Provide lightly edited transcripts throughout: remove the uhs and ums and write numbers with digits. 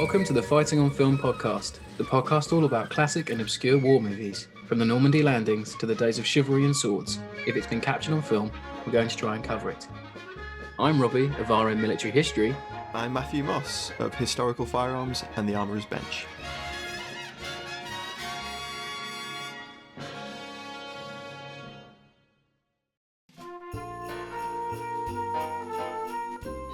Welcome to the Fighting on Film podcast, the podcast all about classic and obscure war movies, from the Normandy landings to the days of chivalry and swords. If it's been captured on film, we're going to try and cover it. I'm Robbie of RM Military History. I'm Matthew Moss of Historical Firearms and the Armourer's Bench.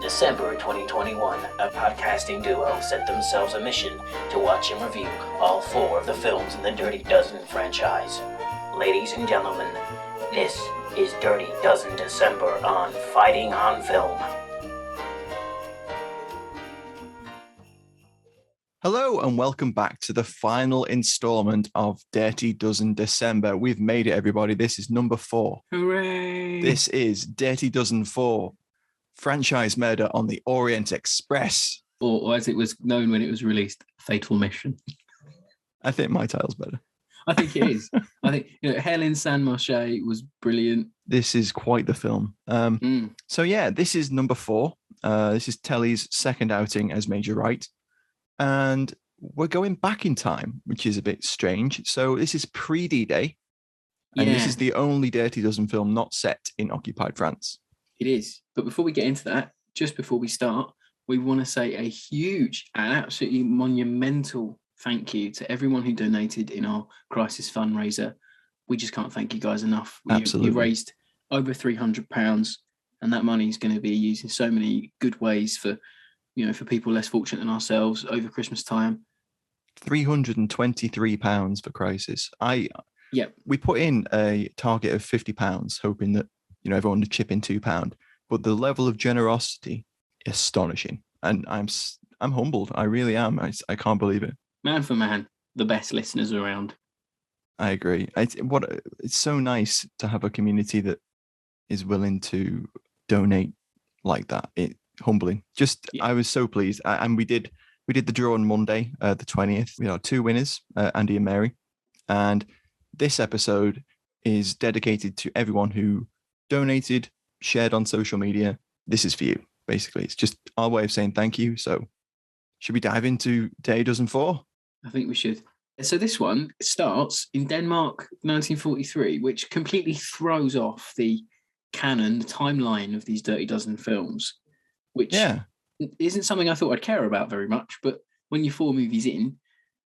December 2021, a podcasting duo set themselves a mission to watch and review all 4 of the films in the Dirty Dozen franchise. Ladies and gentlemen, this is Dirty Dozen December on Fighting on Film. Hello and welcome back to the final installment of Dirty Dozen December. We've made it, everybody. This is number 4. Hooray! This is Dirty Dozen 4. Franchise Murder on the Orient Express. Or as it was known when it was released, Fatal Mission. I think my title's better. I think it is. I think, Helen Saint-Marché was brilliant. This is quite the film. So yeah, this is number 4. This is Telly's second outing as Major Wright. And we're going back in time, which is a bit strange. So this is pre-D-Day. And This is the only Dirty Dozen film not set in occupied France. It is. But before we get into that, just before we start, we want to say a huge and absolutely monumental thank you to everyone who donated in our crisis fundraiser. We just can't thank you guys enough. We raised over £300, and that money is going to be used in so many good ways for people less fortunate than ourselves over Christmas time. £323 for crisis. We put in a target of £50, hoping that everyone to chip in £2, but the level of generosity is astonishing, and I'm humbled. I really am. I can't believe it. Man for man, the best listeners around. I agree. It's so nice to have a community that is willing to donate like that. Humbling. I was so pleased, and we did the draw on Monday, the 20th. We had 2 winners, Andy and Mary, and this episode is dedicated to everyone who donated, shared on social media. This is for you, basically. It's just our way of saying thank you. So should we dive into Dirty Dozen 4? I think we should. So this one starts in Denmark, 1943, which completely throws off the canon, the timeline of these Dirty Dozen films, which isn't something I thought I'd care about very much. But when you're 4 movies in,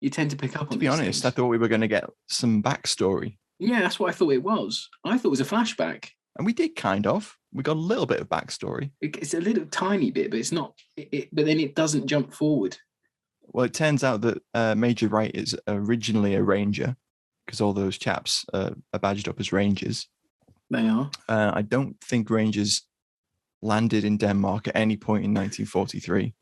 you tend to pick up on it. To be honest, I thought we were going to get some backstory. Yeah, that's what I thought it was. I thought it was a flashback. And we did kind of. We got a little bit of backstory. It's a little tiny bit, but it's not. But then it doesn't jump forward. Well, it turns out that Major Wright is originally a ranger, because all those chaps are badged up as rangers. They are. I don't think rangers landed in Denmark at any point in 1943.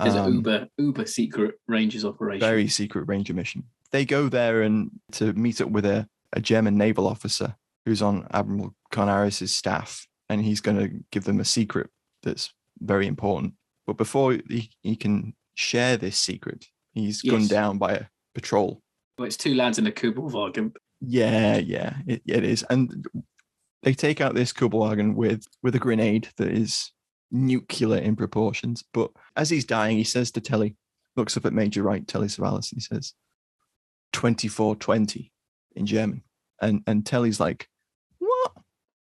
There's an uber secret rangers operation. Very secret ranger mission. They go there and to meet up with a German naval officer who's on Admiral Conaris's staff, and he's going to give them a secret that's very important. But before he can share this secret, he's gunned down by a patrol. Well, it's 2 lads in a Kubelwagen. Yeah, it is. And they take out this Kubelwagen with a grenade that is nuclear in proportions. But as he's dying, he says to Telly, looks up at Major Wright, Telly Savalas, and he says, 2420 in German. And Telly's like, what?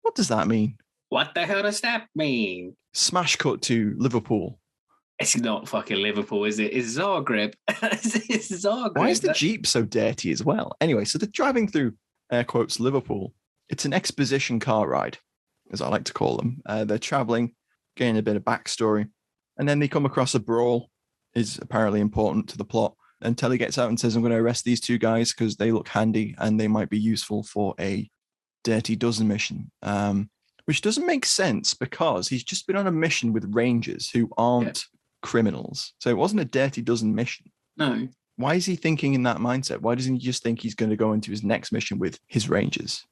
What does that mean? What the hell does that mean? Smash cut to Liverpool. It's not fucking Liverpool, is it? It's Zagreb. It's Zagreb. Why is the Jeep so dirty as well? Anyway, so they're driving through, air quotes, Liverpool. It's an exposition car ride, as I like to call them. They're traveling, getting a bit of backstory. And then they come across a brawl, is apparently important to the plot. And Telly gets out and says, I'm going to arrest these 2 guys because they look handy and they might be useful for a Dirty Dozen mission. Which doesn't make sense because he's just been on a mission with rangers who aren't criminals. So it wasn't a Dirty Dozen mission. No. Why is he thinking in that mindset? Why doesn't he just think he's going to go into his next mission with his rangers?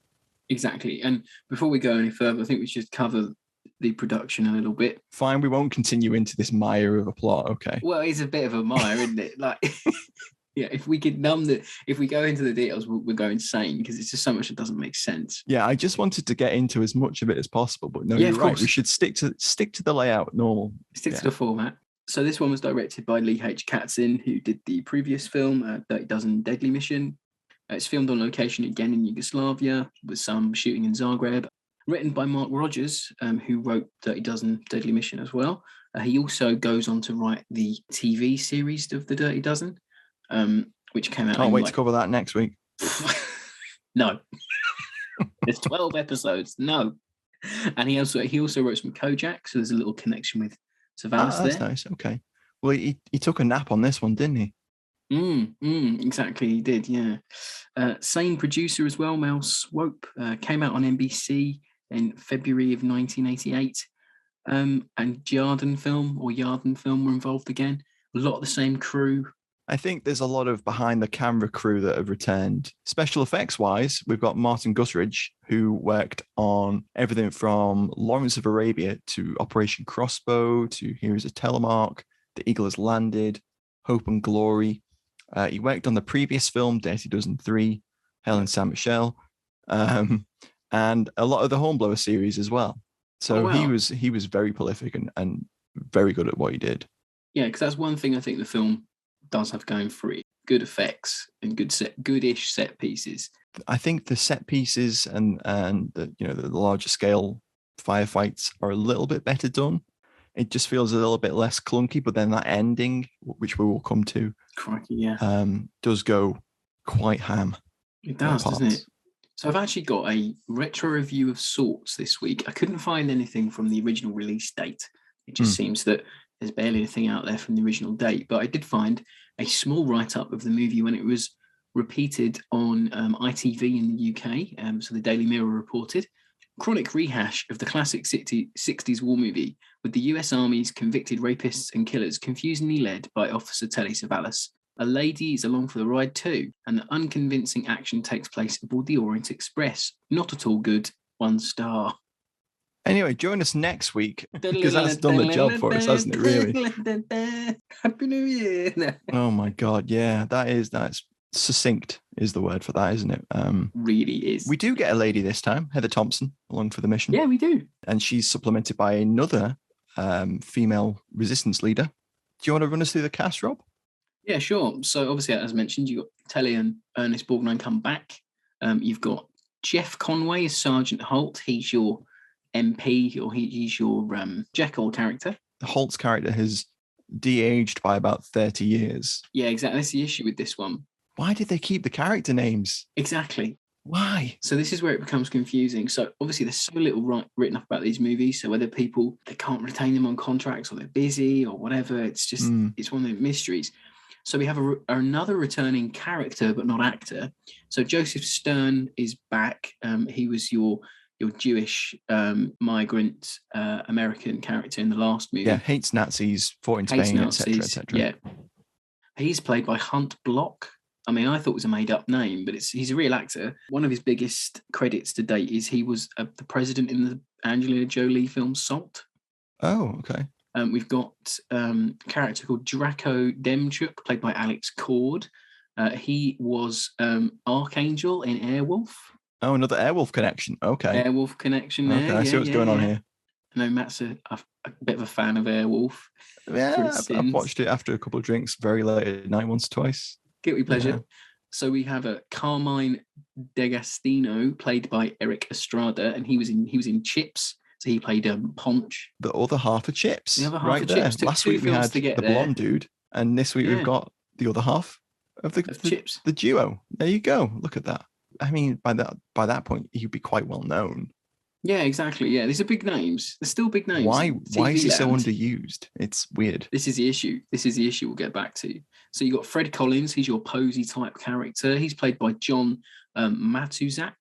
Exactly. And before we go any further, I think we should cover the production a little bit. Fine, we won't continue into this mire of a plot, okay? Well, it's a bit of a mire, isn't it? Like, if we could if we go into the details, we'll go insane because it's just so much that doesn't make sense. Yeah, I just wanted to get into as much of it as possible, but no, you're right. We should stick to the layout normal. Stick to the format. So this one was directed by Lee H. Katzin, who did the previous film, Dirty Dozen Deadly Mission. It's filmed on location again in Yugoslavia, with some shooting in Zagreb. Written by Mark Rogers, who wrote Dirty Dozen Deadly Mission as well. He also goes on to write the TV series of the Dirty Dozen, which came out. Can't wait to cover that next week. No. There's 12 episodes. No. And he also wrote some Kojak, so there's a little connection with Savalas that's there. nice. Okay. Well, he took a nap on this one, didn't he? Exactly, he did, yeah. Same producer as well, Mel Swope, came out on NBC in February of 1988. And Yarden Film were involved again. A lot of the same crew. I think there's a lot of behind the camera crew that have returned. Special effects wise, we've got Martin Gutteridge, who worked on everything from Lawrence of Arabia to Operation Crossbow to Here's a Telemark, The Eagle Has Landed, Hope and Glory. He worked on the previous film, Dirty Dozen 3, Hell in San Michel, and a lot of the Hornblower series as well. So he was very prolific and very good at what he did. Yeah, because that's one thing I think the film does have going for it. Good effects and goodish set pieces. I think the set pieces and the larger scale firefights are a little bit better done. It just feels a little bit less clunky, but then that ending, which we will come to, crikey, yeah, does go quite ham. It does, doesn't it? So I've actually got a retro review of sorts this week. I couldn't find anything from the original release date. It just seems that there's barely anything out there from the original date, but I did find a small write-up of the movie when it was repeated on ITV in the UK. So the Daily Mirror reported, chronic rehash of the classic 60s war movie with the US Army's convicted rapists and killers confusingly led by Officer Telly Savalas. A lady is along for the ride too, and the unconvincing action takes place aboard the Orient Express. Not at all good. 1 star. Anyway, join us next week because that's done the job for us, hasn't it, really? Happy New Year. Oh my God, yeah, that's succinct is the word for that, isn't it? Really is. We do get a lady this time, Heather Thompson, along for the mission. Yeah, we do. And she's supplemented by another female resistance leader. Do you want to run us through the cast, Rob? Yeah, sure. So obviously, as mentioned, you've got Telly and Ernest Borgnine come back. You've got Jeff Conway as Sergeant Holt. He's your MP, or he's your Jekyll character. Holt's character has de-aged by about 30 years. Yeah, exactly. That's the issue with this one. Why did they keep the character names? Exactly. Why? So this is where it becomes confusing. So obviously there's so little written up about these movies. So whether they can't retain them on contracts or they're busy or whatever, it's just, it's one of the mysteries. So we have another returning character, but not actor. So Joseph Stern is back. He was your Jewish migrant American character in the last movie. Yeah, hates Nazis, fought in Spain, etc., etc. Yeah. He's played by Hunt Block. I mean, I thought it was a made-up name, but he's a real actor. One of his biggest credits to date is he was the president in the Angelina Jolie film Salt. Oh, okay. We've got a character called Draco Demchuk, played by Alex Cord. He was Archangel in Airwolf. Oh, another Airwolf connection. Okay. Airwolf connection there. Okay, I see what's going on here. I know Matt's a bit of a fan of Airwolf. Yeah, I've watched it after a couple of drinks very late at night once or twice. Guilty pleasure. Yeah. So we have a Carmine D'Agostino, played by Eric Estrada, and he was in Chips. So he played Ponch. The other half of Chips. The other half right of there. Chips. Last week we had the blonde dude, and this week we've got the other half of the Chips. The duo. There you go. Look at that. I mean, by that point, he'd be quite well known. Yeah, exactly. Yeah, these are big names. They're still big names. Why is he so underused? It's weird. This is the issue. We'll get back to. So you got Fred Collins. He's your Posey type character. He's played by John Matuzak,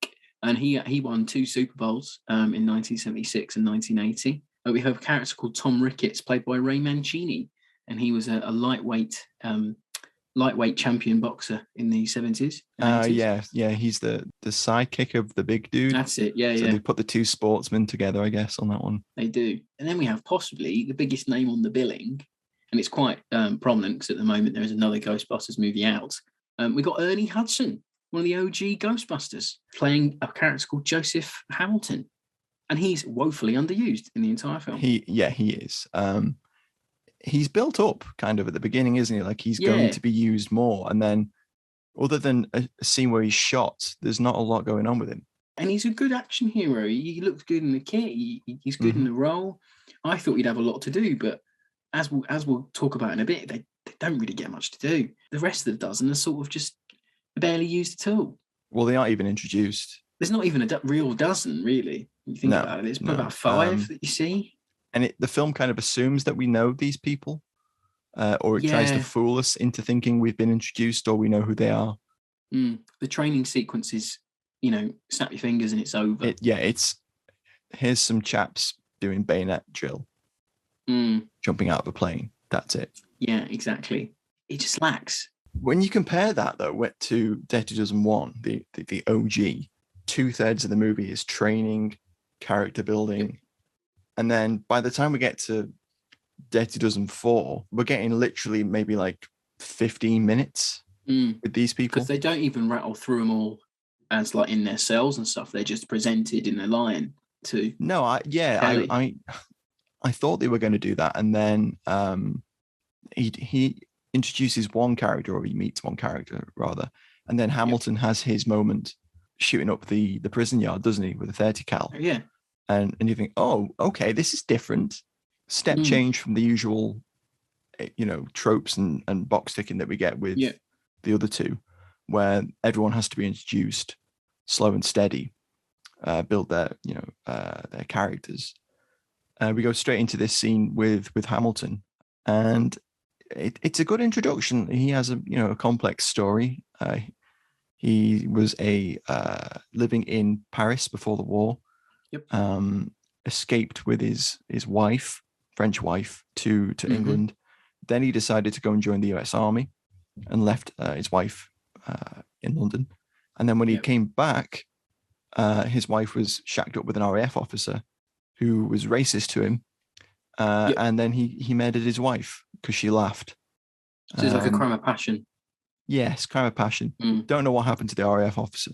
and he won 2 Super Bowls in 1976 and 1980. We have a character called Tom Ricketts, played by Ray Mancini, and he was a lightweight champion boxer in the 70s. Yeah. He's the sidekick of the big dude. That's it. Yeah, so they put the 2 sportsmen together, I guess, on that one. They do. And then we have possibly the biggest name on the billing, and it's quite prominent because at the moment there is another Ghostbusters movie out. We got Ernie Hudson, one of the OG Ghostbusters, playing a character called Joseph Hamilton, and he's woefully underused in the entire film. He is. he's built up kind of at the beginning, isn't he? Like he's going Yeah. to be used more. And then other than a scene where he's shot, there's not a lot going on with him. And he's a good action hero. He looks good in the kit. He's good in the role. I thought he'd have a lot to do, but as we'll talk about in a bit, they don't really get much to do. The rest of the dozen are sort of just barely used at all. Well, they aren't even introduced. There's not even a real dozen, really. You think about it. It's about 5 that you see. And the film kind of assumes that we know these people, or it tries to fool us into thinking we've been introduced or we know who they are. The training sequence is, snap your fingers and it's over. It's here's some chaps doing bayonet drill, jumping out of a plane. That's it. Yeah, exactly. It just lacks. When you compare that, though, to Dirty Dozen 1, the OG, 2/3 of the movie is training, character building. And then by the time we get to Dirty Dozen 4, we're getting literally maybe like 15 minutes with these people. Because they don't even rattle through them all as like in their cells and stuff. They're just presented in a line to. No, I thought they were going to do that. And then he introduces one character, or he meets one character rather. And then Hamilton has his moment shooting up the prison yard, doesn't he, with a 30 cal? Yeah. And you think, oh, okay, this is different. Step change from the usual, tropes and box ticking that we get with the other two, where everyone has to be introduced slow and steady, build their characters. We go straight into this scene with Hamilton, and it's a good introduction. He has a complex story. He was living in Paris before the war. Yep. Escaped with his wife, French wife, to England. Then he decided to go and join the US Army and left his wife in London. And then when he came back, his wife was shacked up with an RAF officer who was racist to him. And then he murdered his wife because she laughed. So it's like a crime of passion. Yes, crime of passion. Don't know what happened to the RAF officer.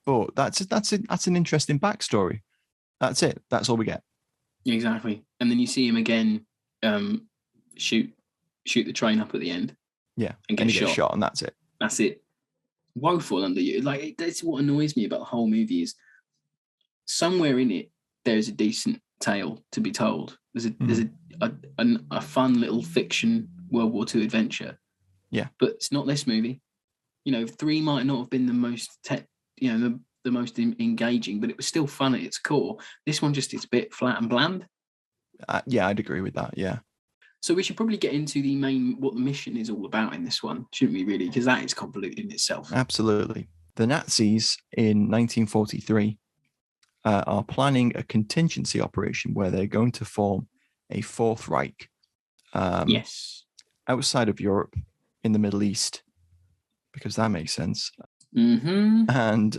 But that's an interesting backstory. That's it. That's all we get. Exactly. And then you see him again shoot the train up at the end. Yeah. And get shot, and that's it. That's it. Woeful under you. Like, that's what annoys me about the whole movie is somewhere in it there's a decent tale to be told. There's a fun little fiction World War II adventure. Yeah. But it's not this movie. 3 might not have been the most the most engaging, but it was still fun at its core. This one just is a bit flat and bland. I'd agree with that. Yeah. So we should probably get into what the mission is all about in this one, shouldn't we? Really, because that is convoluted in itself. Absolutely. The Nazis in 1943 are planning a contingency operation where they're going to form a Fourth Reich. Outside of Europe, in the Middle East, because that makes sense. And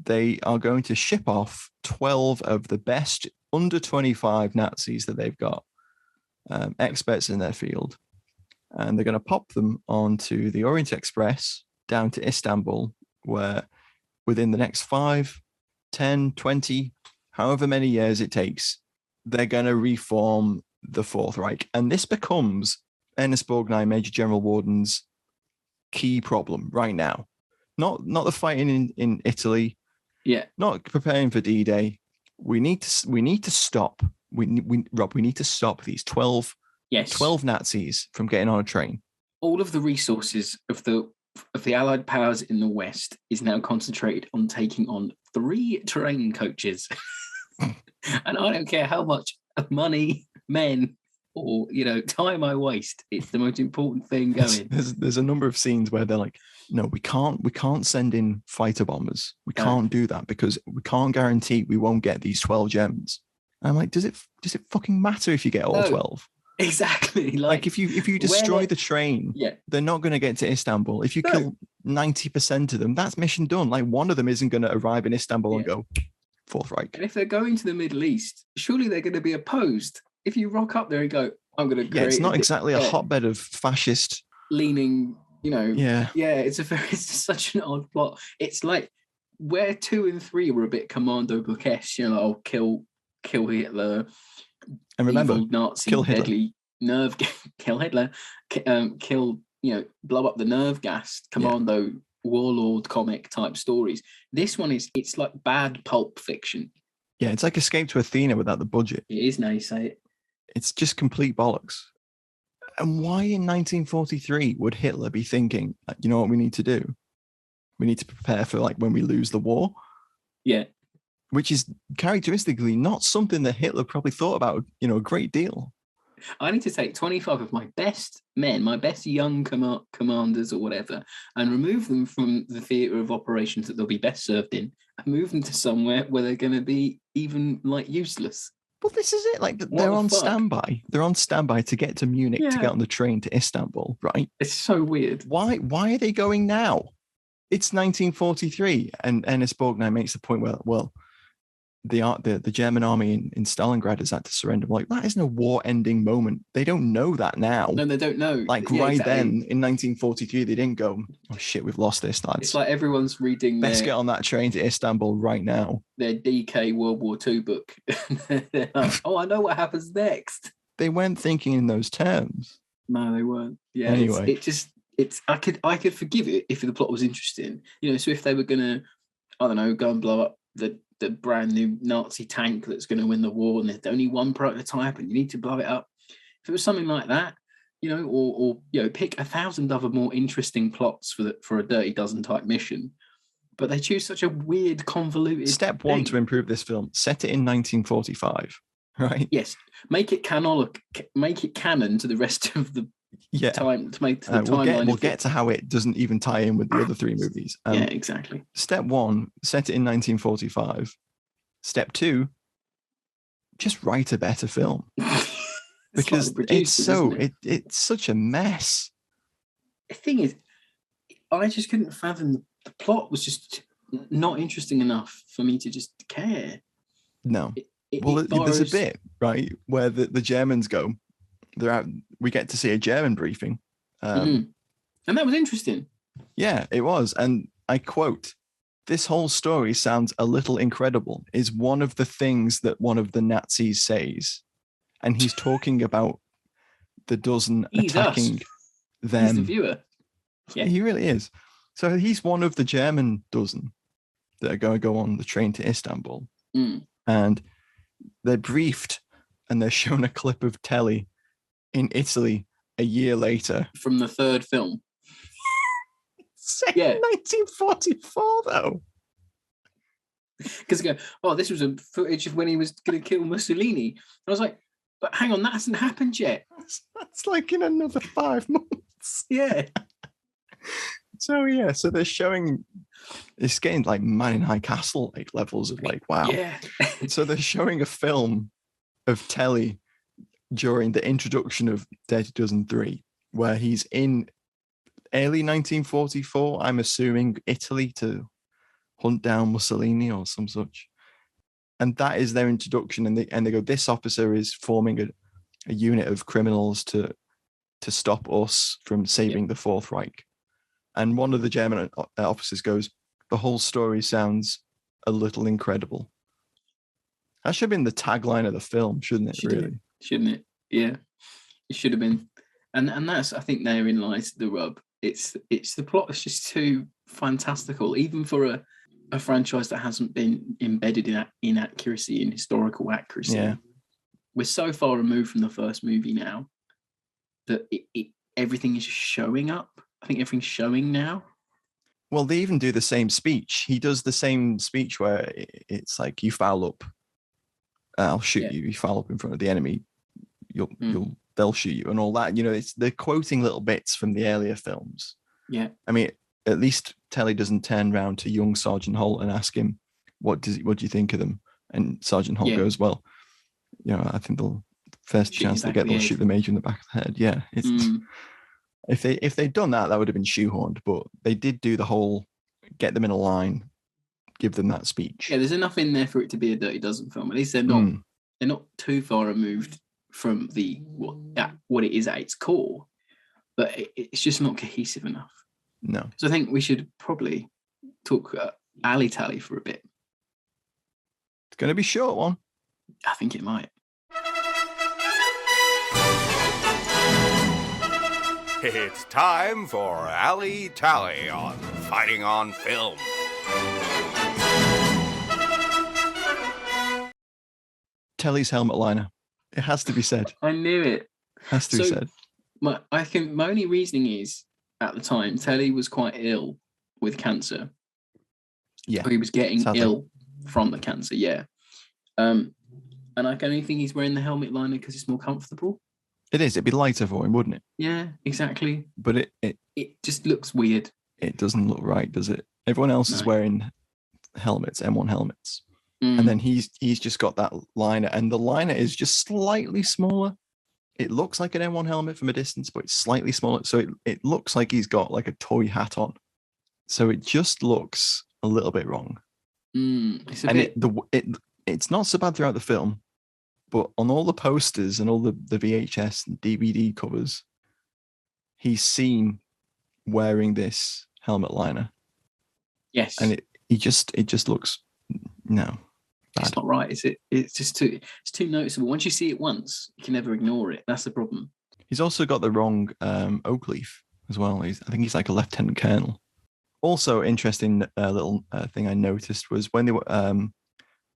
they are going to ship off 12 of the best under 25 Nazis that they've got, experts in their field. And they're going to pop them onto the Orient Express down to Istanbul, where within the next 5, 10, 20, however many years it takes, they're going to reform the Fourth Reich. And this becomes Ernest Borgnine, Major General Warden's key problem right now. Not the fighting in Italy. Yeah. Not preparing for D-Day. We need to stop. Rob, we need to stop these 12 Nazis from getting on a train. All of the resources of the Allied powers in the West is now concentrated on taking on 3 train coaches. And I don't care how much money, men, or time I waste. It's the most important thing going. There's a number of scenes where they're like, no, we can't send in fighter bombers. We can't do that because we can't guarantee we won't get these 12 Germans. And I'm like, does it fucking matter if you get all 12? Exactly. Like if you destroy the train, they're not going to get to Istanbul. If you kill 90% of them, that's mission done. Like one of them isn't going to arrive in Istanbul and go Fourth Reich. And if they're going to the Middle East, surely they're going to be opposed. If you rock up there and go, I'm going to create... Yeah, it's not exactly a hotbed of fascist... leaning, it's such an odd plot. It's like where 2 and 3 were a bit Commando book-esque, kill Hitler, And remember, evil Nazi kill Hitler. deadly nerve kill Hitler, kill, blow up the nerve gas commando warlord comic type stories. This one it's like bad pulp fiction. Yeah, it's like Escape to Athena without the budget. It is, now you say it. It's just complete bollocks. And why in 1943 would Hitler be thinking, you know what we need to do? We need to prepare for like when we lose the war. Yeah. Which is characteristically not something that Hitler probably thought about, a great deal. I need to take 25 of my best men, my best young commanders or whatever, and remove them from the theatre of operations that they'll be best served in, and move them to somewhere where they're going to be even like useless. Well, this is it. Like they're on standby. They're on standby to get to Munich to get on the train to Istanbul, right? It's so weird. Why are they going now? It's 1943, and Ernest Borgnine makes the point where, well, the German army in Stalingrad has had to surrender. Like, that isn't a war-ending moment. They don't know that now. No, they don't know. Like, then, in 1943, they didn't go, oh, shit, we've lost this, lads. It's like everyone's reading Let's get on that train to Istanbul right now. Their DK World War II book. They're like, oh, I know what happens next. They weren't thinking in those terms. No, they weren't. Yeah, anyway. I could forgive it if the plot was interesting. So if they were going to, I don't know, go and blow up the brand new Nazi tank that's going to win the war, and there's only one prototype and you need to blow it up. If it was something like that, or pick 1,000 other more interesting plots for a Dirty Dozen type mission, but they choose such a weird, convoluted Step one to improve this film: set it in 1945, right? Yes, make it canon to the rest of the time to make the timeline. We'll get to how it doesn't even tie in with the other three movies. Yeah, exactly. Step one, set it in 1945. Step two, just write a better film. Because it's such a mess. The thing is, I just couldn't fathom the plot was just not interesting enough for me to just care. No. There's a bit, right, where the Germans go. They're out. We get to see a German briefing. And that was interesting. Yeah, it was. And I quote, "This whole story sounds a little incredible," is one of the things that one of the Nazis says. And he's talking about the dozen attacking them. He's the viewer. Yeah, he really is. So he's one of the German dozen that are going to go on the train to Istanbul. And they're briefed and they're shown a clip of Telly in Italy a year later. From the third film. Set in 1944, though. Because they go, oh, this was a footage of when he was going to kill Mussolini. I was like, but hang on, that hasn't happened yet. That's like in another 5 months. Yeah. So they're showing, it's getting like Man in High Castle like levels of like, wow. Yeah. So they're showing a film of Telly during the introduction of Dirty Dozen 3, where he's in early 1944, I'm assuming, Italy to hunt down Mussolini or some such. And that is their introduction. And they go, this officer is forming a unit of criminals to stop us from saving the Fourth Reich. And one of the German officers goes, the whole story sounds a little incredible. That should have been the tagline of the film, shouldn't it, really? Shouldn't it? Yeah. It should have been. And that's, I think, therein lies the rub. It's the plot is just too fantastical, even for a franchise that hasn't been embedded in inaccuracy, in historical accuracy. Yeah. We're so far removed from the first movie now that everything is showing up. I think everything's showing now. Well, they even do the same speech. He does the same speech where it's like, you foul up, I'll shoot you. You foul up in front of the enemy, they'll shoot you, and all that. They're quoting little bits from the earlier films. Yeah. I mean, at least Telly doesn't turn around to young Sergeant Holt and ask him, what do you think of them? And Sergeant Holt goes, well, I think they'll first chance they get, they'll shoot the Major in the back of the head. Yeah. If they'd done that would have been shoehorned, but they did do the whole get them in a line, give them that speech. Yeah, there's enough in there for it to be a Dirty Dozen film. At least they're not too far removed from what it is at its core, but it's just not cohesive enough. No. So I think we should probably talk Alley Tally for a bit. It's going to be a short one. I think it might. It's time for Alley Tally on Fighting on Film. Telly's helmet liner. It has to be said. I knew it. Has to be said. I think my only reasoning is, at the time, Telly was quite ill with cancer. Yeah. Or he was getting sadly. ill from the cancer, yeah. And I can only think he's wearing the helmet liner because it's more comfortable. It is. It'd be lighter for him, wouldn't it? Yeah, exactly. But it just looks weird. It doesn't look right, does it? Everyone else is wearing helmets, M1 helmets. And then he's just got that liner, and the liner is just slightly smaller. It looks like an M1 helmet from a distance, but it's slightly smaller. So it looks like he's got like a toy hat on. So it just looks a little bit wrong. It's not so bad throughout the film, but on all the posters and all the VHS and DVD covers, he's seen wearing this helmet liner. Yes. And it just looks bad. It's not right, is it? It's just too noticeable. Once you see it once, you can never ignore it. That's the problem. He's also got the wrong oak leaf as well. I think he's like a lieutenant colonel. Also, interesting little thing I noticed was when they were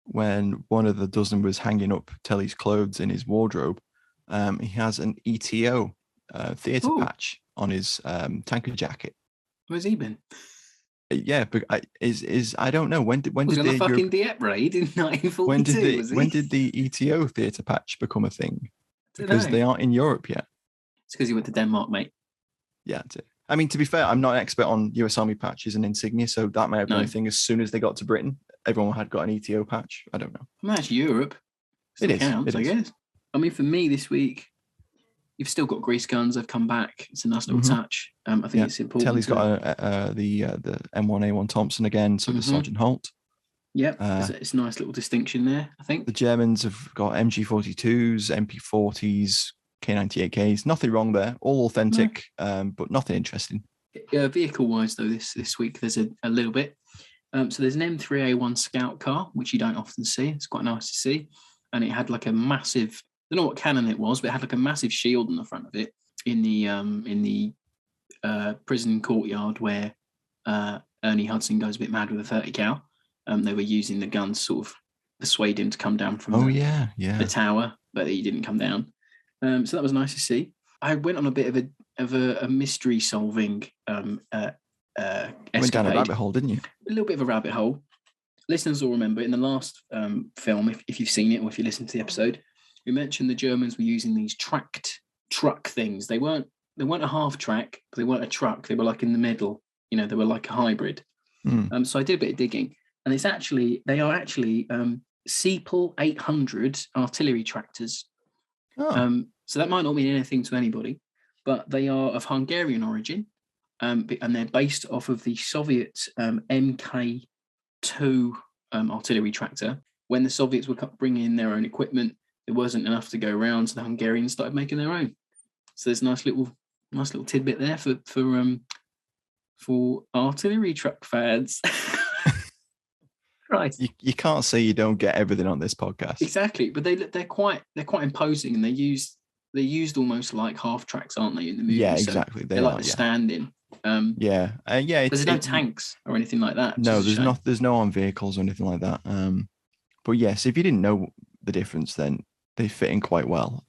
when one of the dozen was hanging up Telly's clothes in his wardrobe, he has an ETO theatre patch on his tanker jacket. Where's he been? Yeah, but I don't know when did was on the fucking Dieppe raid in 1942? When did the ETO theatre patch become a thing? Because they aren't in Europe yet. It's because he went to Denmark, mate. Yeah, that's it. I mean, to be fair, I'm not an expert on US Army patches and insignia, so that may have been a thing. As soon as they got to Britain, everyone had got an ETO patch. I don't know. I mean, that's Europe. It counts, I guess. I mean, for me this week, you've still got grease guns. They've come back. It's a nice little touch. I think it's important. Telly's got the M1A1 Thompson again, so does Sergeant Holt. Yep, it's a nice little distinction there, I think. The Germans have got MG42s, MP40s, K98Ks. Nothing wrong there. All authentic, but nothing interesting. Vehicle-wise, though, this week there's a little bit. So there's an M3A1 Scout car, which you don't often see. It's quite nice to see. And it had like a massive, I don't know what cannon it was, but it had like a massive shield on the front of it in the prison courtyard where Ernie Hudson goes a bit mad with a 30 cal. They were using the guns sort of persuade him to come down from the tower, but he didn't come down. So that was nice to see. I went on a bit of a mystery solving escapade. Went down a rabbit hole, didn't you? A little bit of a rabbit hole. Listeners will remember in the last film, if you've seen it or if you listen to the episode, we mentioned the Germans were using these tracked truck things. They weren't a half track, but they weren't a truck. They were like in the middle. You know, they were like a hybrid. So I did a bit of digging, and they are actually Seipel 800 artillery tractors. So that might not mean anything to anybody, but they are of Hungarian origin, and they're based off of the Soviet MK2 artillery tractor. When the Soviets were bringing in their own equipment, there wasn't enough to go around, so the Hungarians started making their own. So there's a nice little tidbit there for artillery truck fans. Right. You can't say you don't get everything on this podcast. Exactly, but they're quite imposing, and they're used almost like half tracks, aren't they, in the movie? Yeah, exactly. So they're like the stand-in. There's no tanks or anything like that. No, there's no on vehicles or anything like that. But yes, if you didn't know the difference, then they fit in quite well.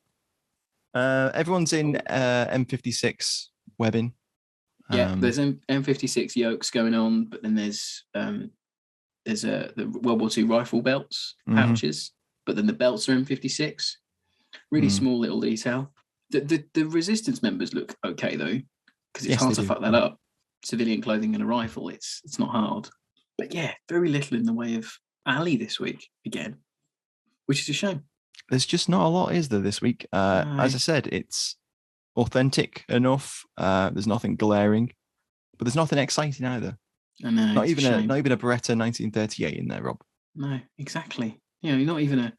Everyone's in M56 webbing. There's M56 yokes going on, but then there's the World War II rifle belts, pouches, but then the belts are M56. Really small little detail. The resistance members look okay though, because it's hard to fuck that up. Civilian clothing and a rifle, it's not hard. But yeah, very little in the way of Ali this week again, which is a shame. There's just not a lot, is there, this week? As I said, it's authentic enough. There's nothing glaring, but there's nothing exciting either. I know. Not even a Beretta 1938 in there, Rob. No, exactly. You know, not even a.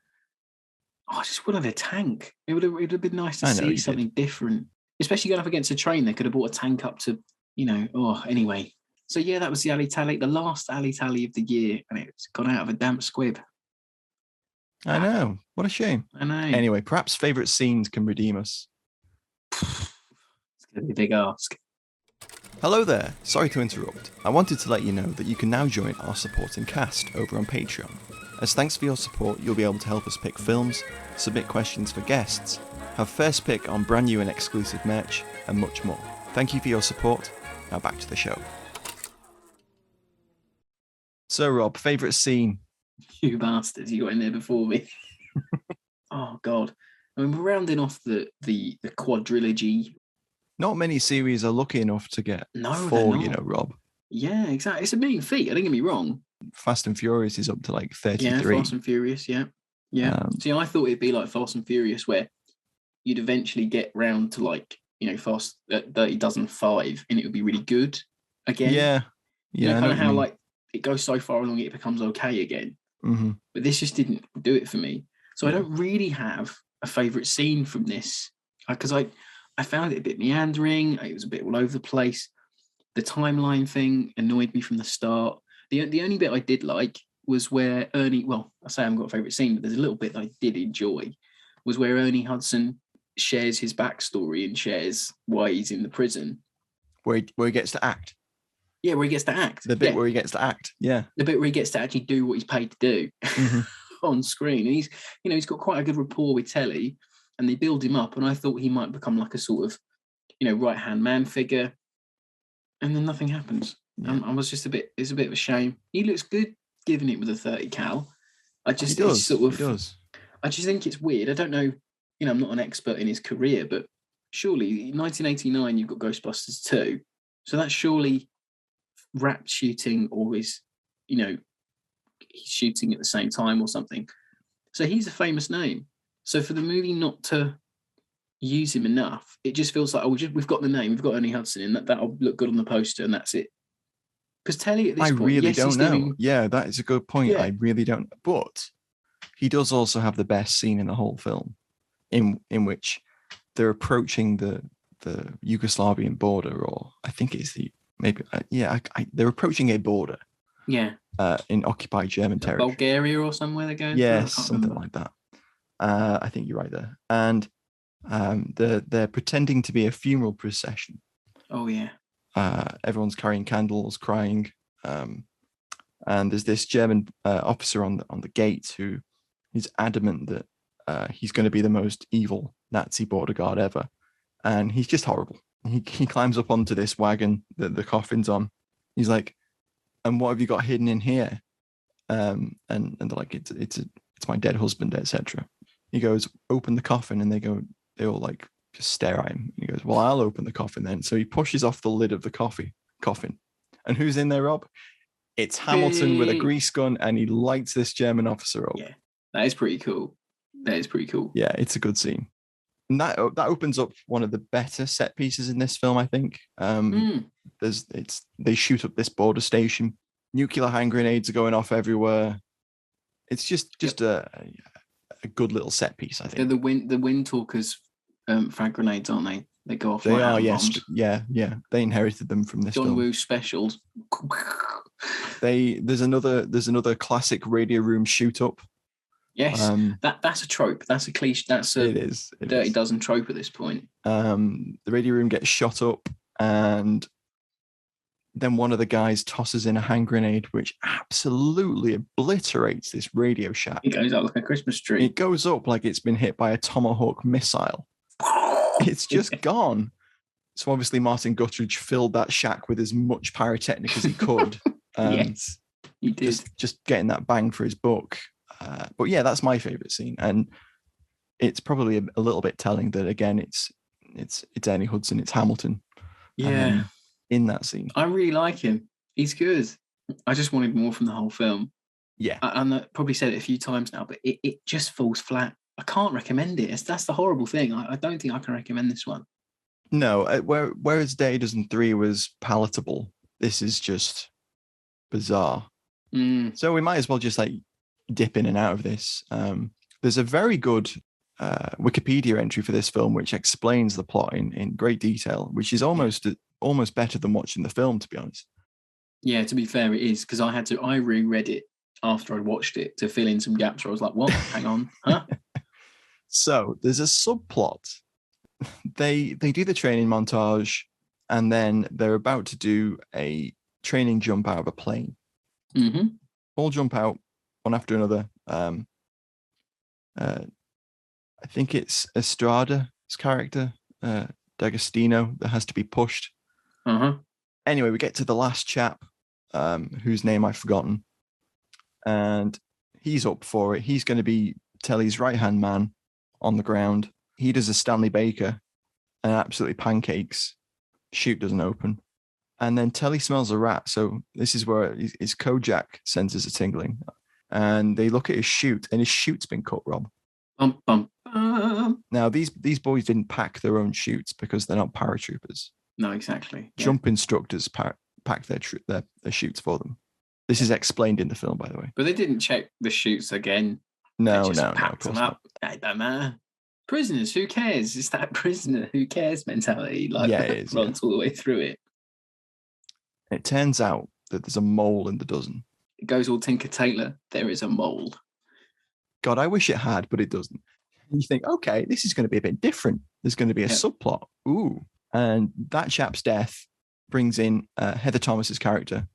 Oh, I just wanted a tank. It would have been nice to see something different, especially going up against a train. They could have brought a tank up to, anyway. So yeah, that was the alley tally, the last alley tally of the year, and it's gone out of a damp squib. I know. What a shame. I know. Anyway, perhaps favourite scenes can redeem us. It's A big ask. Hello there, sorry to interrupt. I wanted to let you know that you can now join our supporting cast over on Patreon. As thanks for your support, you'll be able to help us pick films, submit questions for guests, have first pick on brand new and exclusive merch, and much more. Thank you for your support. Now back to the show. So Rob, favourite scene? You bastards, you got in there before me. Oh God. I mean, we're rounding off the quadrilogy. Not many series are lucky enough to get four, you know, Rob. Yeah, exactly. It's a mean feat. Don't get me wrong. Fast and Furious is up to like 33. Yeah, Fast and Furious, yeah. See, I thought it'd be like Fast and Furious where you'd eventually get round to like, you know, Fast Dirty Dozen 5 and it would be really good again. Yeah. You know, kind of how like it goes so far along it becomes okay again. Mm-hmm. But this just didn't do it for me. So I don't really have a favourite scene from this because I found it a bit meandering. It was a bit all over the place. The timeline thing annoyed me from the start. The only bit I did like was where Ernie, well, I say I haven't got a favourite scene, but there's a little bit that I did enjoy, was where Ernie Hudson shares his backstory and shares why he's in the prison. Where he gets to act. Yeah, where he gets to act. The bit where he gets to act, yeah. The bit where he gets to actually do what he's paid to do on screen. And he's got quite a good rapport with Telly and they build him up. And I thought he might become like a sort of, right-hand man figure. And then nothing happens. Yeah. I was just it's a bit of a shame. He looks good giving it with a 30 cal. He does. I just think it's weird. I don't know, I'm not an expert in his career, but surely 1989, you've got Ghostbusters 2. So that's surely rap shooting or he's shooting at the same time or something. So he's a famous name. So for the movie not to use him enough, it just feels like, we've got the name, we've got Ernie Hudson, and that'll look good on the poster, and that's it. Because Telly at this point, really don't know. Yeah, that is a good point. Yeah. I really don't. But he does also have the best scene in the whole film, in which they're approaching the Yugoslavian border, or I think it's they're approaching a border. Yeah. In occupied German territory, Bulgaria or somewhere they're going. Yes, something like that. I think you're right there. And they're pretending to be a funeral procession. Oh yeah. Everyone's carrying candles, crying, and there's this German officer on the gate who is adamant that he's going to be the most evil Nazi border guard ever, and he's just horrible. He climbs up onto this wagon that the coffin's on. He's like, "And what have you got hidden in here?" And they're like, "It's my dead husband, etc." He goes, "Open the coffin," and they all like just stare at him. He goes, "Well, I'll open the coffin then." So he pushes off the lid of the coffin. And who's in there, Rob? It's Hamilton with a grease gun, and he lights this German officer up. Yeah, that is pretty cool. Yeah, it's a good scene. And that opens up one of the better set pieces in this film, I think. They shoot up this border station. Nuclear hand grenades are going off everywhere. It's just a good little set piece, I think. They're the Windtalkers frag grenades, aren't they? They go off. They are, yes. Yeah. They inherited them from this John film. Woo specials. There's another classic Radio Room shoot up. Yes, that's a trope. That's a cliche. That's a Dirty Dozen trope at this point. The Radio Room gets shot up, and then one of the guys tosses in a hand grenade, which absolutely obliterates this Radio Shack. It goes up like a Christmas tree. It goes up like it's been hit by a Tomahawk missile. It's just gone. So obviously Martin Guttridge filled that shack with as much pyrotechnic as he could. Yes, he did. Just getting that bang for his buck. But yeah, that's my favorite scene, and it's probably a little bit telling that again, it's Ernie Hudson, it's Hamilton. Yeah. In that scene, I really like him. He's good. I just wanted more from the whole film. Yeah, and I probably said it a few times now, but it just falls flat. I can't recommend it. That's the horrible thing. I don't think I can recommend this one. No, whereas Dirty Dozen 3 was palatable, this is just bizarre. So we might as well just like dip in and out of this. There's a very good Wikipedia entry for this film which explains the plot in great detail, which is almost better than watching the film, to be honest. Yeah, to be fair, it is, because I reread it after I'd watched it to fill in some gaps where I was like, what? Hang on, huh? So there's a subplot they do the training montage, and then they're about to do a training jump out of a plane. Mm-hmm. All jump out one after another. I think it's Estrada's character, D'Agostino, that has to be pushed. Uh-huh. Anyway, we get to the last chap, whose name I've forgotten, and he's up for it. He's going to be Telly's right-hand man on the ground. He does a Stanley Baker and absolutely pancakes. Chute doesn't open. And then Telly smells a rat. So this is where his Kojak senses are tingling. And they look at his chute, and his chute's been cut, Rob. Bum, bum, bum. Now, these boys didn't pack their own chutes because they're not paratroopers. No, exactly. Yeah. Jump instructors pack their chutes for them. This is explained in the film, by the way. But they didn't check the chutes again. No, They just no, packed them up. It don't matter. Prisoners, who cares? It's that prisoner, who cares mentality. Like, Yeah, it is, runs all the way through it. It turns out that there's a mole in the dozen. It goes all Tinker Tailor. There is a mole. God, I wish it had, but it doesn't. And you think, okay, this is going to be a bit different. There's going to be a subplot. Ooh. And that chap's death brings in Heather Thomas's character.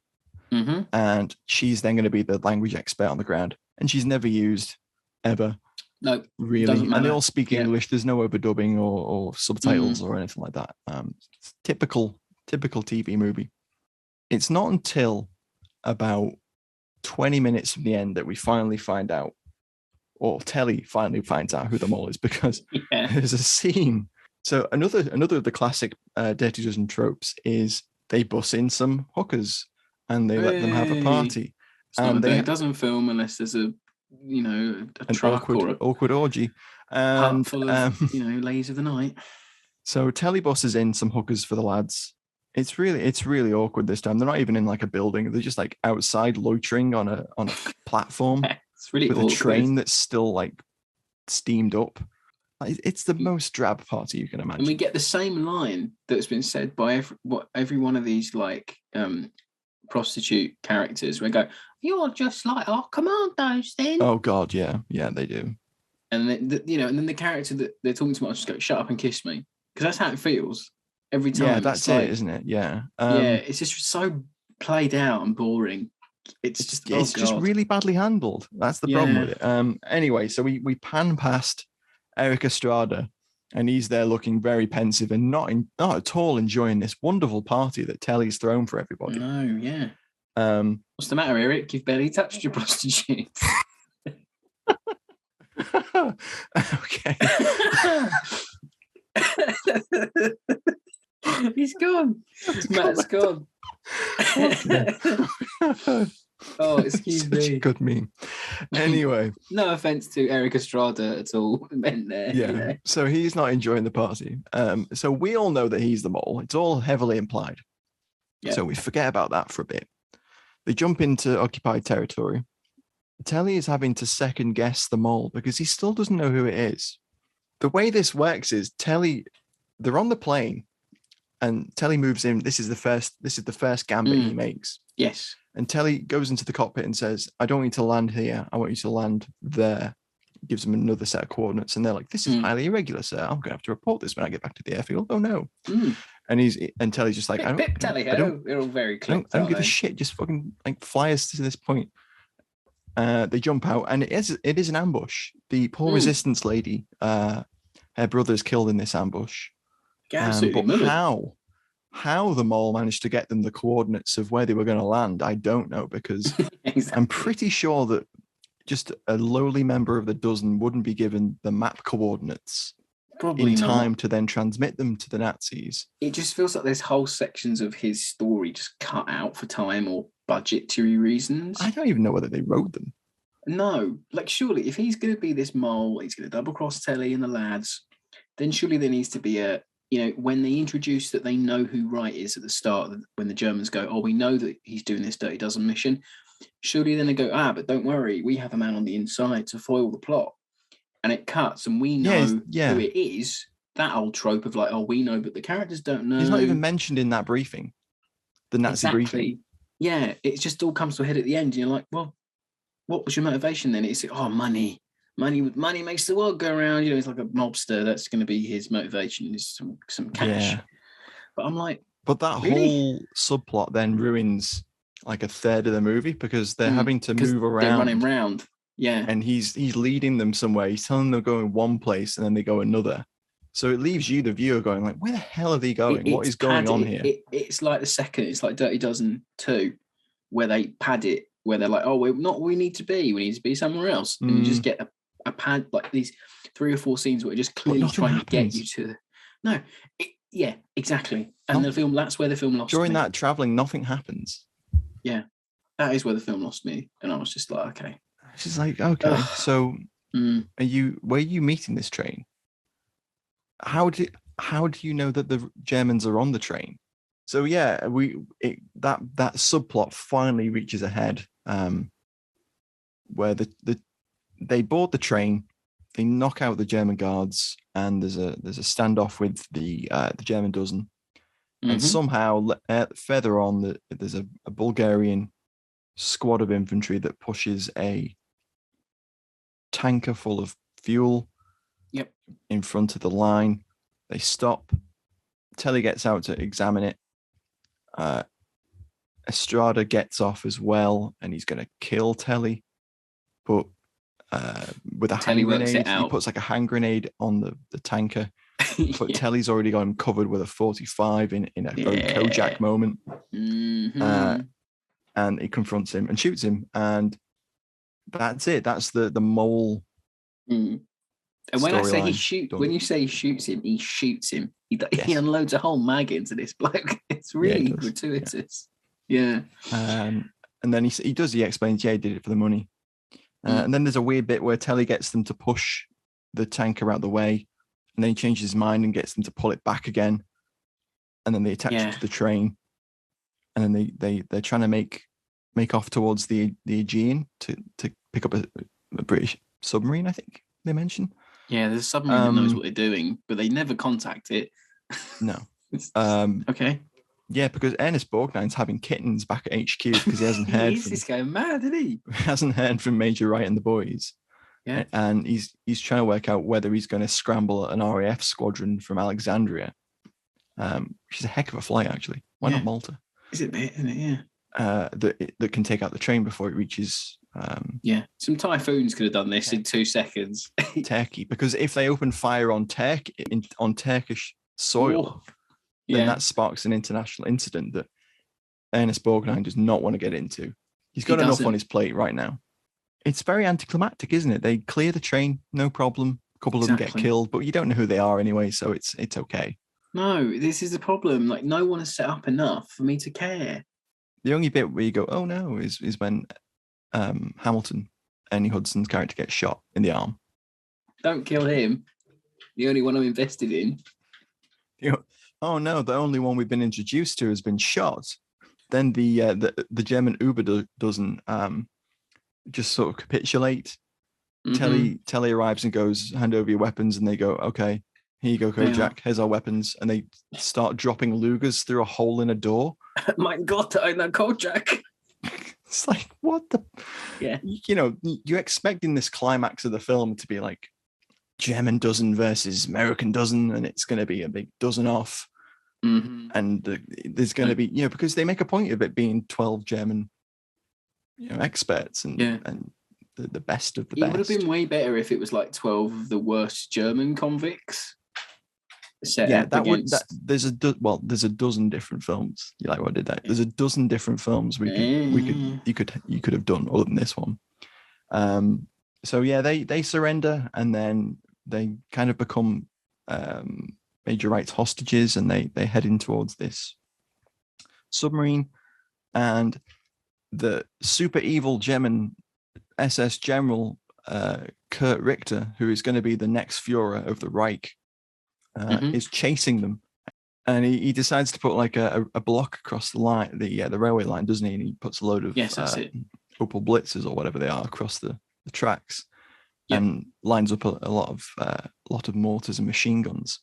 Mm-hmm. And she's then going to be the language expert on the ground. And she's never used, ever. No, really. And they all speak English. There's no overdubbing or subtitles or anything like that. It's typical TV movie. It's not until about 20 minutes from the end that we finally find out, or Telly finally finds out who the mole is, because there's a scene. So another of the classic Dirty Dozen tropes is they bus in some hookers and they let them have a party. It's not a Dirty Dozen film unless there's a truck or an awkward orgy. And full of, ladies of the night. So Telly buses in some hookers for the lads. It's really awkward this time. They're not even in like a building. They're just like outside loitering on a platform. It's really with awkward. A train that's still like steamed up. It's the most drab party you can imagine. And we get the same line that's been said by every one of these like prostitute characters. We go, "You're just like our commandos, then." Oh God, yeah, they do. And then the character that they're talking to, just go, "Shut up and kiss me," because that's how it feels every time. Yeah, that's it, isn't it? Yeah. It's just so played out and boring. It's just really badly handled. That's the problem with it. Anyway, so we pan past Eric Estrada, and he's there looking very pensive and not at all enjoying this wonderful party that Telly's thrown for everybody. No, yeah. What's the matter, Eric? You've barely touched your prostitutes. Okay. He's gone. Matt's gone. Oh, excuse me. Such a good meme. Anyway. No offense to Eric Estrada at all meant there. Yeah. So he's not enjoying the party. So we all know that he's the mole. It's all heavily implied. Yeah. So we forget about that for a bit. They jump into occupied territory. Telly is having to second guess the mole because he still doesn't know who it is. The way this works is they're on the plane and Telly moves in. This is the first gambit he makes. Yes. And Telly goes into the cockpit and says, "I don't want you to land here. I want you to land there." Gives them another set of coordinates. And they're like, "This is highly irregular, sir. I'm going to have to report this when I get back to the airfield." "Oh, no." And Telly's just like, they're all very close. I don't give a shit. Just fucking like fly us to this point. They jump out, and it is an ambush. The poor resistance lady, her brother's killed in this ambush. But how the mole managed to get them the coordinates of where they were going to land, I don't know, because exactly. I'm pretty sure that just a lowly member of the dozen wouldn't be given the map coordinates in time to then transmit them to the Nazis. It just feels like there's whole sections of his story just cut out for time or budgetary reasons. I don't even know whether they wrote them. No, like surely if he's going to be this mole, he's going to double cross Telly and the lads, then surely there needs to be when they introduce that they know who Wright is at the start, when the Germans go, "Oh, we know that he's doing this Dirty Dozen mission," surely then they go, "But don't worry, we have a man on the inside to foil the plot." And it cuts and we know who it is. That old trope of like, "Oh, we know, but the characters don't know." He's not even mentioned in that briefing, the Nazi briefing. Yeah, it just all comes to a head at the end. And you're like, well, what was your motivation then? It's money. money makes the world go round. You know, he's like a mobster. That's going to be his motivation, is some cash. Yeah. But I'm like, But that really? whole subplot then ruins like a third of the movie because they're having to 'cause move they're running around. round. Yeah. And he's leading them somewhere. He's telling them they're going one place and then they go another. So it leaves you, the viewer, going like, where the hell are they going? What is going on here? It's like the second, it's like Dirty Dozen 2, where they pad it, where they're like, oh, we're not where we need to be. We need to be somewhere else. And you just get a pad, like these 3 or 4 scenes where it just clearly trying to get you to. No, yeah, exactly. And the film, that's where the film lost me. During that traveling, nothing happens. Yeah, that is where the film lost me. And I was just like, okay. She's like, okay, so where are you meeting this train? How do you know that the Germans are on the train? So yeah, that subplot finally reaches a head, where they board the train, they knock out the German guards, and there's a standoff with the German dozen, and somehow further on there's a Bulgarian squad of infantry that pushes a tanker full of fuel in front of the line. They stop. Telly gets out to examine it. Estrada gets off as well, and he's going to kill Telly, but with a hand grenade. He puts like a hand grenade on the tanker, but Telly's already got him covered with a 45 in a very Kojak moment. And he confronts him and shoots him, and that's it. That's the mole. And when I say when you say he shoots him, he shoots him. He unloads a whole mag into this bloke. It's really gratuitous. Yeah. And then he does. He explains, he did it for the money. And then there's a weird bit where Telly gets them to push the tanker out the way, and then he changes his mind and gets them to pull it back again. And then they attach it to the train, and then they're trying to make off towards the Aegean to pick up a British submarine, I think they mentioned. Yeah, there's a submarine that knows what they're doing, but they never contact it. No. Okay. Yeah, because Ernest Borgnine's having kittens back at HQ because he hasn't heard. He's going mad, isn't he? Hasn't heard from Major Wright and the boys. Yeah. And he's trying to work out whether he's going to scramble an RAF squadron from Alexandria, which is a heck of a flight, actually. Why not Malta? Is it, isn't it? Yeah. That can take out the train before it reaches. Some typhoons could have done this in 2 seconds. Turkey, because if they open fire on Turkish soil, then that sparks an international incident that Ernest Borgnine does not want to get into. He's got enough on his plate right now. It's very anticlimactic, isn't it? They clear the train, no problem. A couple of them get killed, but you don't know who they are anyway, so it's okay. No, this is the problem. Like, no one has set up enough for me to care. The only bit where you go, oh no, is when Hamilton, Ernie Hudson's character, gets shot in the arm. Don't kill him. The only one I'm invested in. Oh no, the only one we've been introduced to has been shot. Then the German Uber doesn't just sort of capitulate. Telly arrives and goes, hand over your weapons, and they go, okay, here you go, Kojak, here's our weapons. And they start dropping Lugers through a hole in a door. My God, I know Kojak. It's like, what the? Yeah. You're expecting this climax of the film to be like German dozen versus American dozen, and it's going to be a big dozen off. And there's going to be, because they make a point of it being 12 German, experts and the best of the best. It would have been way better if it was like 12 of the worst German convicts. There's a dozen different films. You like what I did that? There's a dozen different films you could have done other than this one. So yeah, they surrender, and then they kind of become Major Wright's hostages, and they head in towards this submarine, and the super evil German SS general Kurt Richter, who is going to be the next Führer of the Reich, is chasing them, and he decides to put like a block across the line, the railway line, doesn't he? And he puts a load of Opel Blitzers or whatever they are across the tracks, and lines up a lot of mortars and machine guns.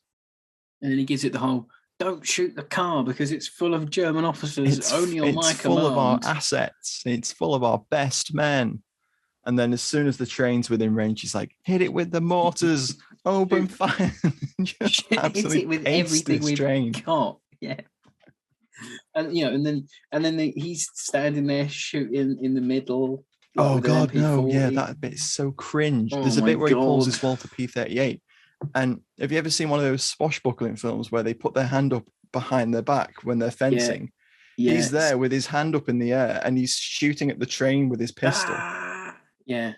And then he gives it the whole, don't shoot the car because it's full of German officers, only on my command. It's full of our assets. It's full of our best men. And then as soon as the train's within range, he's like, hit it with the mortars, open fire. Just Hit absolutely it with paste everything this we've train. got. Yeah. And he's standing there shooting in the middle. Like, Oh with an God, no! MP40. Yeah, that bit is so cringe. Oh There's a my bit where he pulls God. his Walther P38, and have you ever seen one of those swashbuckling films where they put their hand up behind their back when they're fencing? Yeah. He's there with his hand up in the air, and he's shooting at the train with his pistol. Yeah.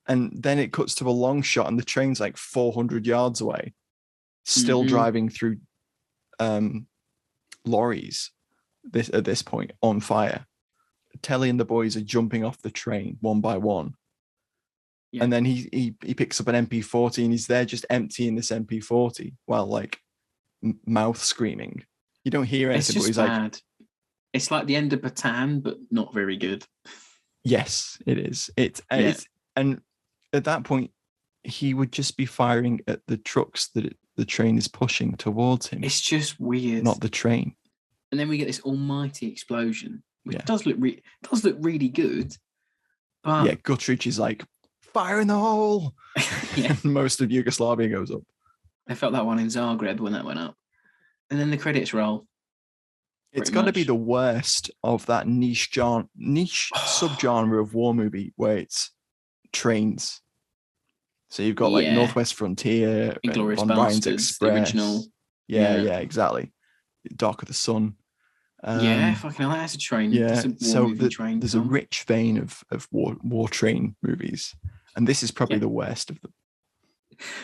And then it cuts to a long shot, and the train's like 400 yards away, still driving through lorries. At this point, on fire. Telly and the boys are jumping off the train one by one. Yeah. And then he picks up an MP40 and he's there just emptying this MP40 while like mouth screaming. You don't hear anything. It's just but he's bad. like, it's like the end of Bataan, but not very good. Yes, it is. It's and at that point he would just be firing at the trucks that the train is pushing towards him. It's just weird. Not the train. And then we get this almighty explosion, which does look really good. But yeah, Guthridge is like, fire in the hole. Yeah. Most of Yugoslavia goes up. I felt that one in Zagreb when that went up. And then the credits roll. It's got to be the worst of that niche subgenre of war movie where it's trains. So you've got like Northwest Frontier, Inglourious Von Ryan's Bastards, Express. the original. Yeah, exactly. Dark of the Sun. Fucking hell, that's a train. Yeah, Train there's a rich vein of war train movies, and this is probably the worst of them.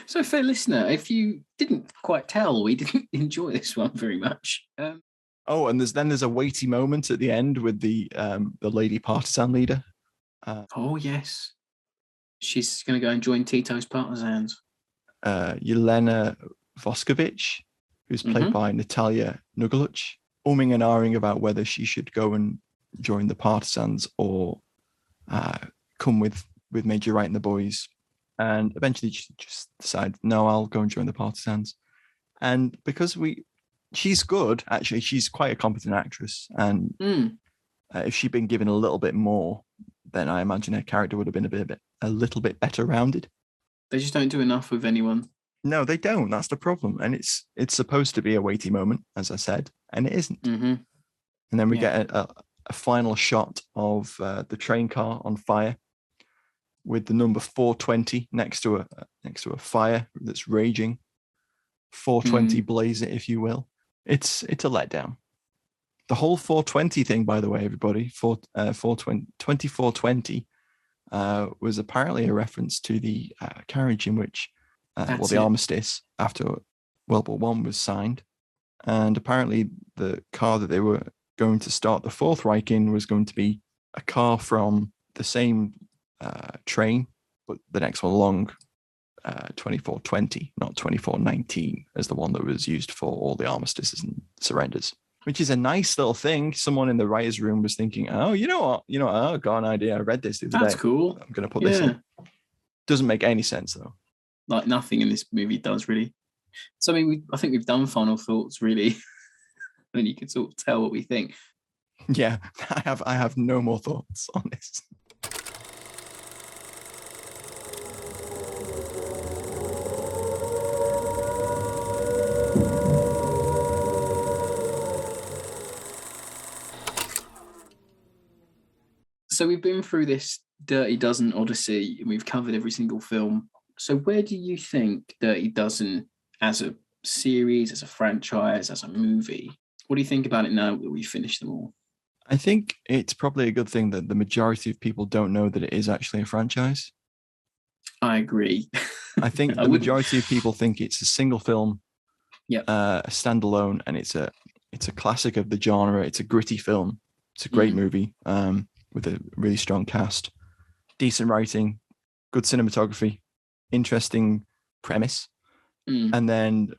So, fair listener, if you didn't quite tell, we didn't enjoy this one very much. And there's a weighty moment at the end with the lady partisan leader. Oh yes, she's going to go and join Tito's partisans. Yelena Voskovic, who's played by Natalia Nugaluch, umming and ahhing about whether she should go and join the partisans or come with Major Wright and the boys. And eventually she just decides, no, I'll go and join the partisans. And because she's good, actually, she's quite a competent actress. And if she'd been given a little bit more, then I imagine her character would have been a little bit better rounded. They just don't do enough with anyone. No, they don't. That's the problem. And it's supposed to be a weighty moment, as I said, and it isn't. And then we get a final shot of the train car on fire with the number 420 next to a fire that's raging. 420 blaze it, if you will. It's a letdown. The whole 420 thing, by the way, everybody, 2420 was apparently a reference to the carriage in which the armistice after World War I was signed. And apparently the car that they were going to start the Fourth Reich in was going to be a car from the same train, but the next one along, 2420, not 2419, as the one that was used for all the armistices and surrenders, which is a nice little thing. Someone in the writer's room was thinking, oh, you know what? I've got an idea. I read this the other day. That's cool. I'm going to put this in. Doesn't make any sense, though. Like nothing in this movie does, really. So, I think we've done final thoughts, really. And you can sort of tell what we think. Yeah, I have no more thoughts on this. So we've been through this Dirty Dozen Odyssey and we've covered every single film. So where do you think Dirty Dozen as a series, as a franchise, as a movie, what do you think about it now that we've finished them all? I think it's probably a good thing that the majority of people don't know that it is actually a franchise. I agree. I think the majority of people think it's a single film, a standalone, and it's a classic of the genre. It's a gritty film. It's a great movie with a really strong cast, decent writing, good cinematography, interesting premise, and then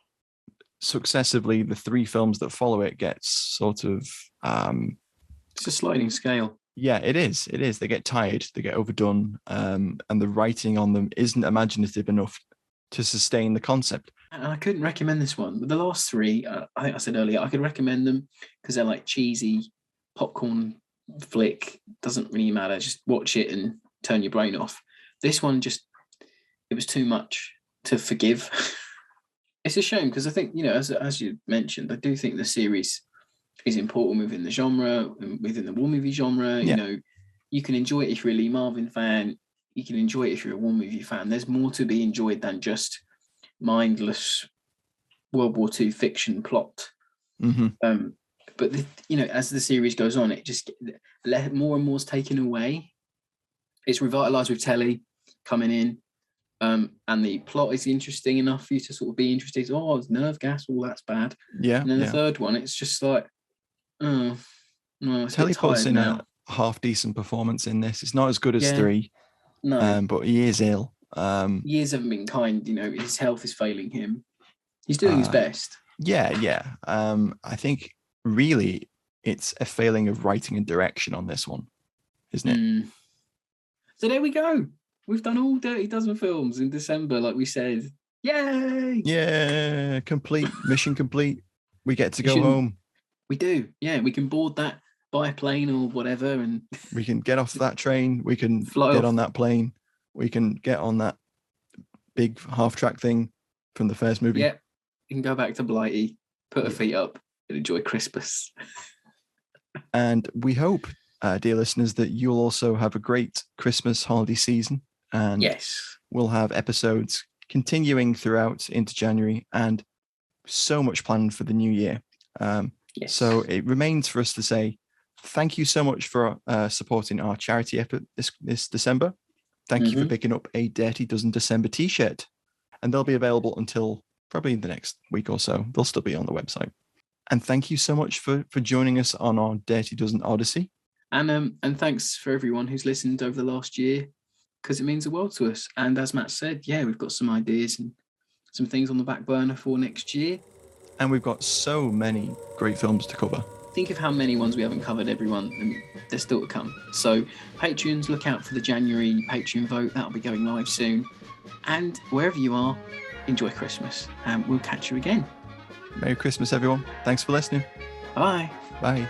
successively the three films that follow it gets sort of it's a sliding scale. Yeah, it is. They get tired, they get overdone, and the writing on them isn't imaginative enough to sustain the concept. And I couldn't recommend this one. But the last three, I think I said earlier, I could recommend them because they're like cheesy popcorn flick. Doesn't really matter. Just watch it and turn your brain off. This one it was too much to forgive. It's a shame because I think, as you mentioned, I do think the series is important within the genre, within the war movie genre. Yeah. You can enjoy it if you're a Lee Marvin fan. You can enjoy it if you're a war movie fan. There's more to be enjoyed than just mindless World War II fiction plot. Mm-hmm. But as the series goes on, it just more and more is taken away. It's revitalized with Telly coming in. And the plot is interesting enough for you to sort of be interested. Oh, it's nerve gas, all that's bad. Yeah. And then the third one, it's just like, oh, no, it's Telly puts in now. a half decent performance in this. It's not as good as 3. No. But he is ill. Years haven't been kind, his health is failing him. He's doing his best. Yeah. I think really it's a failing of writing and direction on this one, isn't it? So there we go. We've done all Dirty Dozen films in December, like we said. Yay! Yeah, complete. Mission complete. We get to go home. We do. Yeah, we can board that biplane or whatever, and we can get off that train. We can fly get off on that plane. We can get on that big half-track thing from the first movie. Yeah, you can go back to Blighty, put our feet up, and enjoy Christmas. And we hope, dear listeners, that you'll also have a great Christmas holiday season. And yes, we'll have episodes continuing throughout into January and so much planned for the new year. Yes. So it remains for us to say thank you so much for supporting our charity effort this December. Thank you for picking up a Dirty Dozen December t-shirt. And they'll be available until probably the next week or so. They'll still be on the website. And thank you so much for joining us on our Dirty Dozen Odyssey. And thanks for everyone who's listened over the last year, because it means the world to us. And as Matt said, we've got some ideas and some things on the back burner for next year. And we've got so many great films to cover. Think of how many ones we haven't covered, everyone, and they're still to come. So Patreons, look out for the January Patreon vote. That'll be going live soon. And wherever you are, enjoy Christmas. And we'll catch you again. Merry Christmas, everyone. Thanks for listening. Bye. Bye.